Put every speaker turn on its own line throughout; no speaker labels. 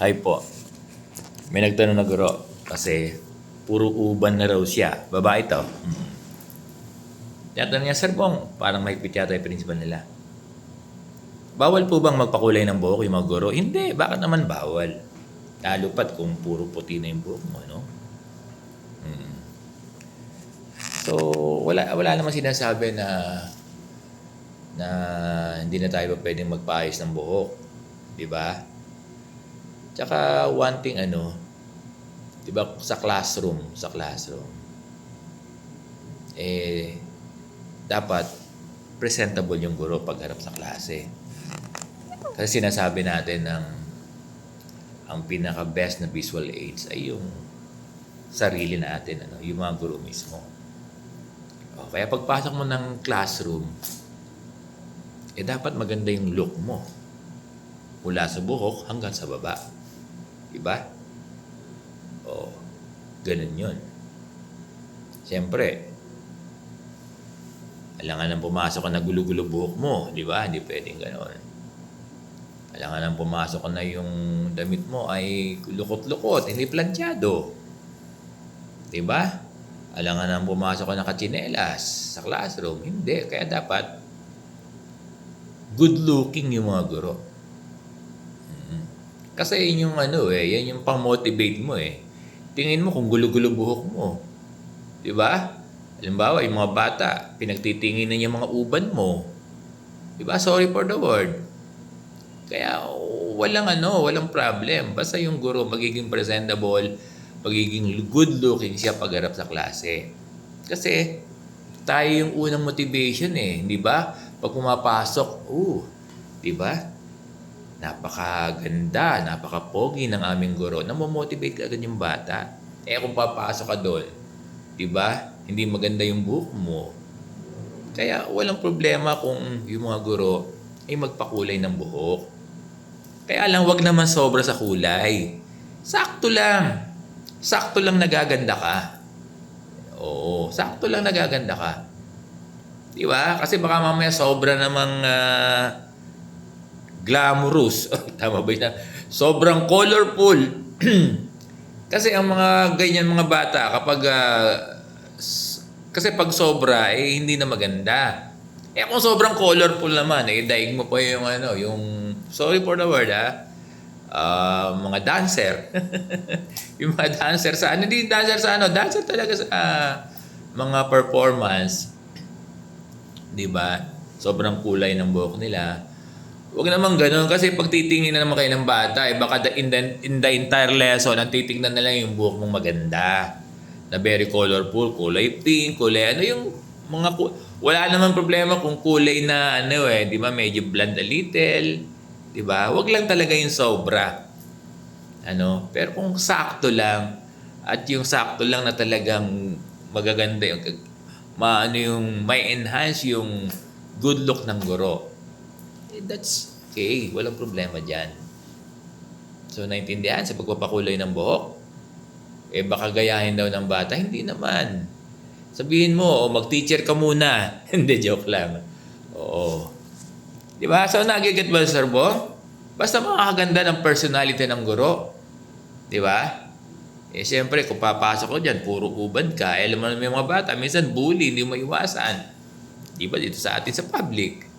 Hi po. May nagtanong na guro kasi puro uban na raw siya. Babae to. Tinatanong niya, Sir Bong, parang mahigpit yata yung principal nila. Bawal po bang magpakulay ng buhok yung mga guro? Hindi. Bakit naman bawal? Lalo pat kung puro puti na yung buhok mo, no? So, wala naman sinasabi na hindi na tayo pwedeng magpaayos ng buhok. Di ba? Tsaka one thing di ba sa classroom, dapat presentable yung guro pagharap sa klase. Kasi sinasabi natin ang pinaka-best na visual aids ay yung sarili natin, yung mga guro mismo. Kaya pagpasok mo ng classroom, dapat maganda yung look mo. Mula sa buhok hanggang sa baba. Diba? Ganun yun. Siyempre, alangan nang pumasok ka na gulo-gulo buhok mo. Diba? Hindi pwedeng gano'n. Alangan nang pumasok ka na yung damit mo ay lukot-lukot, hindi planchado. Diba? Alangan nang pumasok ka nakatsinelas sa classroom. Hindi. Kaya dapat good looking yung mga guro. Kasi yun yung yan yung pang-motivate mo eh. Tingin mo kung gulo-gulo buhok mo. Di ba? Halimbawa, yung mga bata, pinagtitingin na yung mga uban mo. Di ba? Sorry for the word. Kaya walang problem. Basta yung guro magiging presentable, magiging good looking siya pagharap sa klase. Kasi tayo yung unang motivation eh. Di ba? Pag pumapasok, di ba? Napakaganda, napaka-pogi ng aming guro. Namomotivate ka agad yung bata. Kung papasok ka doon, di ba? Hindi maganda yung buhok mo. Kaya walang problema kung yung mga guro ay magpakulay ng buhok. Kaya lang, wag naman sobra sa kulay. Sakto lang. Sakto lang nagaganda ka. Oo, sakto lang nagaganda ka. Di ba? Kasi baka mamaya sobra namang glamorous. Tama ba yun? Sobrang colorful. Kasi ang mga ganyan mga bata, kapag kasi pag sobra, hindi na maganda. Kung sobrang colorful naman, daig mo pa yung yung, sorry for the word mga dancer. Yung mga dancer sa hindi dancer sa dancer talaga sa mga performance. Di ba? Sobrang kulay ng buhok nila. Huwag naman gano'n kasi pag titingin na naman kayo ng bata, baka in the entire lesson, ang titignan na lang yung buhok mong maganda. Na very colorful, kulay pink, kulay yung mga wala naman problema kung kulay na di ba, medyo blonde a little, di ba? Huwag lang talaga yung sobra. Pero kung sakto lang, at yung sakto lang na talagang magaganda yung may enhance yung good look ng guro. That's okay. Walang problema dyan. So, naintindihan sa pagpapakulay ng buhok? Baka gayahin daw ng bata. Hindi naman. Sabihin mo, mag-teacher ka muna. Hindi, joke lang. Oo. Di ba? So, nagiget ba, Sir Bo? Basta makakaganda ng personality ng guro. Di ba? Siyempre, kung papasok ko dyan, puro uban ka. Alam mo naman yung mga bata, minsan bully, hindi mo maiwasan. Di ba? Dito sa atin sa public.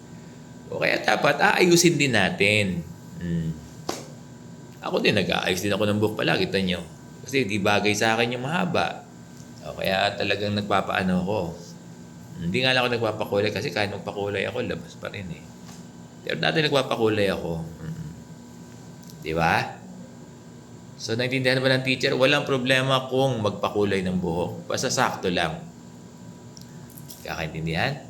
O kaya dapat aayusin din natin. Ako din, nag-aayos din ako ng buhok pala, kita nyo. Kasi di bagay sa akin yung mahaba. O kaya talagang nagpapaano ako. Hindi nga lang ako nagpapakulay kasi kahit magpakulay ako, labas pa rin eh. Pero dati nagpapakulay ako. Di ba? So, naintindihan ba ng teacher? Walang problema kung magpakulay ng buhok. Basta sakto lang. Kakaintindihan?